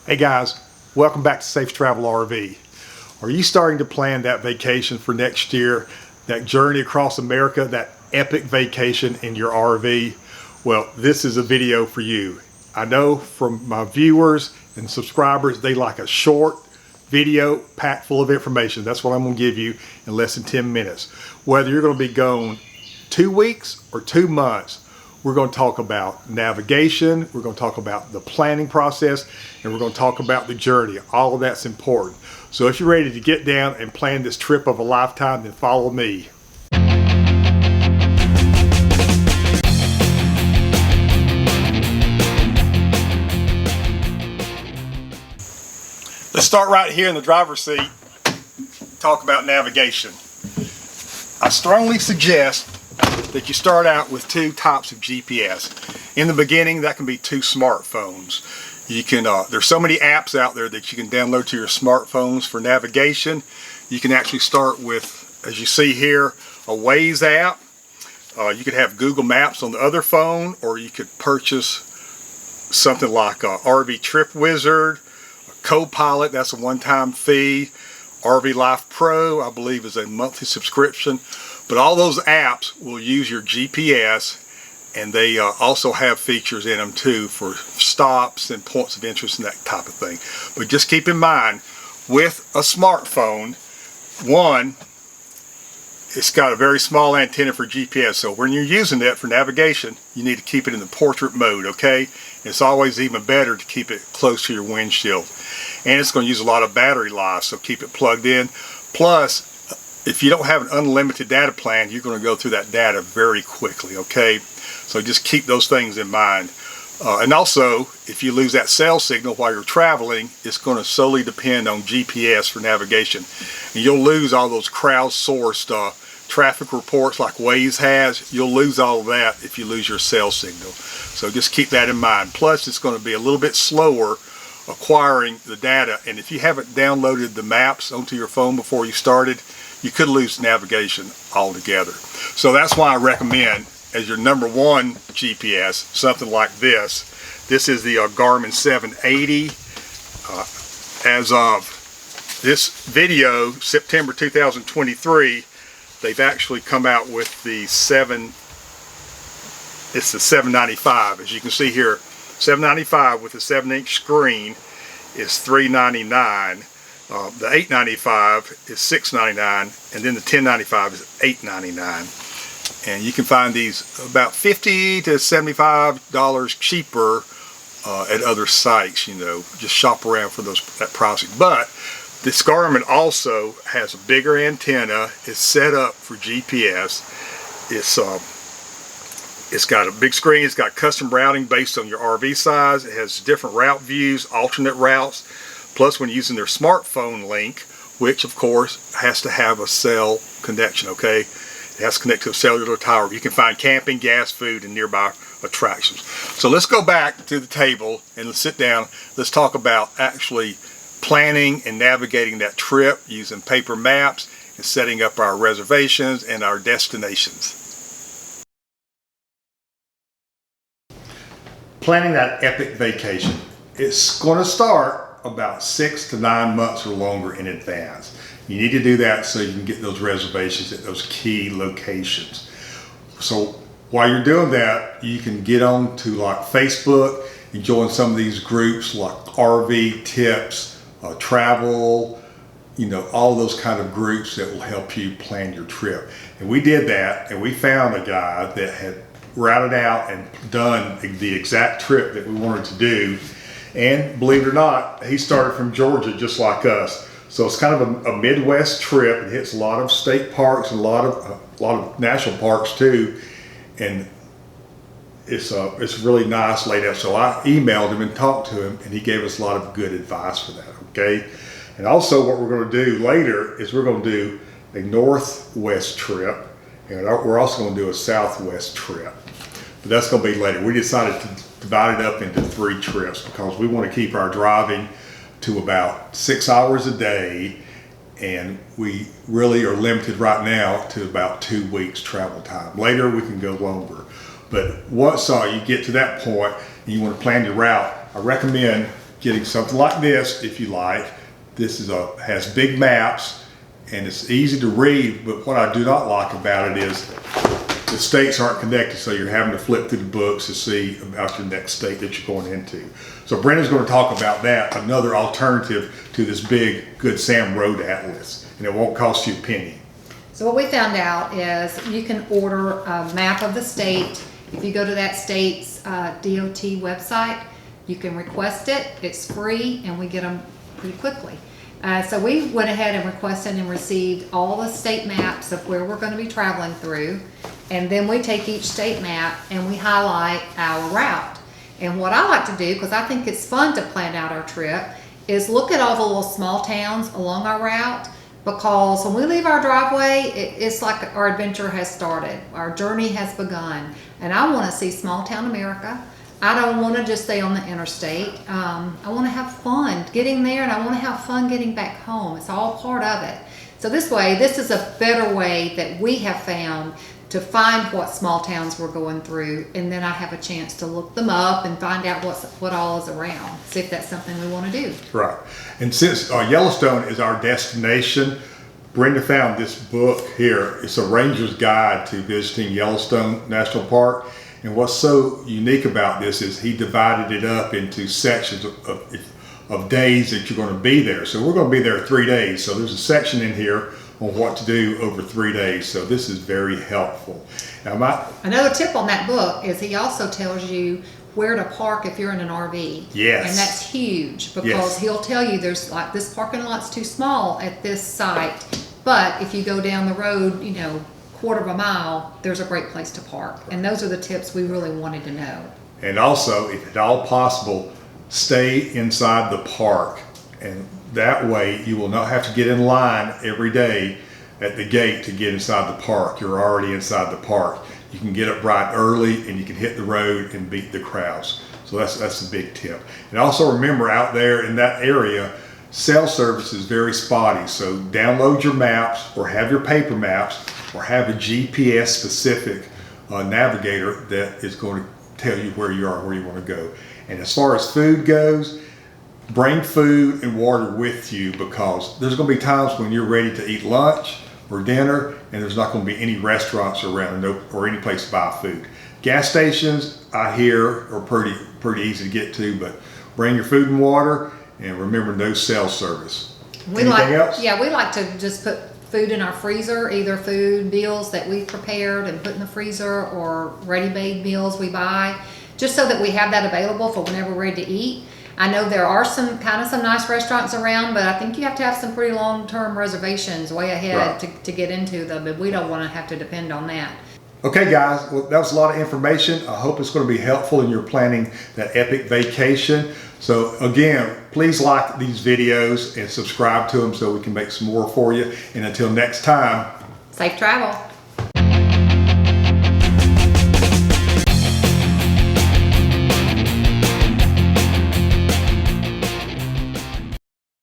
Hey guys, welcome back to Safe Travel RV. Are you starting to plan that vacation for next year, that journey across America, that epic vacation in your RV? Well, this is a video for you. I know from my viewers and subscribers, they like a short video packed full of information. That's what I'm going to give you in less than 10 minutes. Whether you're going to be gone 2 weeks or 2 months, we're going to talk about navigation, we're going to talk about the planning process, and we're going to talk about the journey. All of that's important. So if you're ready to get down and plan this trip of a lifetime, then follow me. Let's start right here in the driver's seat, talk about navigation. I strongly suggest that you start out with 2 types of GPS. In the beginning, that can be 2 smartphones. You can there's so many apps out there that you can download to your smartphones for navigation. You can actually start with, as you see here, a Waze app. You could have Google Maps on the other phone, or you could purchase something like RV Trip Wizard, Copilot, that's a one-time fee. RV Life Pro, I believe, is a monthly subscription. But all those apps will use your GPS, and they also have features in them too for stops and points of interest and that type of thing. But just keep in mind, with a smartphone, one, it's got a very small antenna for GPS, so when you're using it for navigation, you need to keep it in the portrait mode, okay? It's always even better to keep it close to your windshield. And it's going to use a lot of battery life, so keep it plugged in. Plus, if you don't have an unlimited data plan, you're going to go through that data very quickly, okay? So just keep those things in mind. And also, if you lose that cell signal while you're traveling, it's going to solely depend on GPS for navigation. And you'll lose all those crowdsourced traffic reports like Waze has. You'll lose all of that if you lose your cell signal. So just keep that in mind. Plus, it's going to be a little bit slower acquiring the data. And if you haven't downloaded the maps onto your phone before you started, you could lose navigation altogether. So that's why I recommend, as your number 1 GPS, something like this. This is the Garmin 780. As of this video, September 2023, they've actually come out with the it's the 795. As you can see here, 795 with a 7-inch screen is $399. The 895 is $699, and then the 1095 is $899. And you can find these about $50 to $75 cheaper at other sites. You know, just shop around for that pricing. But this Garmin also has a bigger antenna. It's set up for GPS. It's got a big screen. It's got custom routing based on your RV size. It has different route views, alternate routes. Plus, when using their smartphone link, which of course has to have a cell connection, okay? It has to connect to a cellular tower. You can find camping, gas, food, and nearby attractions. So let's go back to the table and let's sit down. Let's talk about actually planning and navigating that trip using paper maps and setting up our reservations and our destinations. Planning that epic vacation. It's going to start about 6 to 9 months or longer in advance. You need to do that so you can get those reservations at those key locations. So while you're doing that, you can get on to like Facebook and join some of these groups like RV Tips, Travel, you know, all those kind of groups that will help you plan your trip. And we did that, and we found a guy that had routed out and done the exact trip that we wanted to do. And believe it or not, he started from Georgia just like us. So it's kind of a Midwest trip. It hits a lot of state parks and a lot of national parks too. And it's really nice laid out. So I emailed him and talked to him, and he gave us a lot of good advice for that, okay? And also what we're going to do later is we're going to do a northwest trip, and we're also going to do a southwest trip. But that's going to be later. We decided to divide it up into 3 trips because we want to keep our driving to about 6 hours a day, and we really are limited right now to about 2 weeks travel time. Later we can go longer. But once you get to that point and you want to plan your route, I recommend getting something like this if you like. This has big maps and it's easy to read, but what I do not like about it is the states aren't connected, so you're having to flip through the books to see about your next state that you're going into. So Brenda's going to talk about that, another alternative to this big Good Sam Road Atlas, and it won't cost you a penny. So what we found out is you can order a map of the state. If you go to that state's DOT website, you can request it. It's free, and we get them pretty quickly. So we went ahead and requested and received all the state maps of where we're going to be traveling through. And then we take each state map and we highlight our route. And what I like to do, because I think it's fun to plan out our trip, is look at all the little small towns along our route. Because when we leave our driveway, it's like our adventure has started. Our journey has begun. And I want to see small town America. I don't want to just stay on the interstate. I want to have fun getting there, and I want to have fun getting back home. It's all part of it. So this is a better way that we have found to find what small towns we're going through, and then I have a chance to look them up and find out what all is around, see if that's something we want to do. Right. And since Yellowstone is our destination, Brenda found this book here. It's a Ranger's Guide to Visiting Yellowstone National Park. And what's so unique about this is he divided it up into sections of days that you're going to be there. So we're going to be there 3 days. So there's a section in here on what to do over 3 days. So this is very helpful. Now, another tip on that book is he also tells you where to park if you're in an RV. Yes. And that's huge, because he'll tell you there's like this parking lot's too small at this site, but if you go down the road, quarter of a mile, there's a great place to park. And those are the tips we really wanted to know. And also, if at all possible, stay inside the park. And that way you will not have to get in line every day at the gate to get inside the park. You're already inside the park. You can get up bright early and you can hit the road and beat the crowds. So that's a big tip. And also remember, out there in that area, cell service is very spotty. So download your maps, or have your paper maps, or have a GPS specific navigator that is going to tell you where you are, where you want to go. And as far as food goes, bring food and water with you, because there's going to be times when you're ready to eat lunch or dinner and there's not going to be any restaurants around or any place to buy food. Gas stations, I hear, are pretty easy to get to, but bring your food and water, and remember, no cell service. Anything else? Yeah, we like to just put food in our freezer, either food meals that we've prepared and put in the freezer, or ready-made meals we buy, just so that we have that available for whenever we're ready to eat. I know there are some nice restaurants around, but I think you have to have some pretty long-term reservations way ahead to get into them, but we don't want to have to depend on that. Okay guys, well, that was a lot of information. I hope it's going to be helpful in your planning that epic vacation. So again, please like these videos and subscribe to them so we can make some more for you. And until next time, safe travel.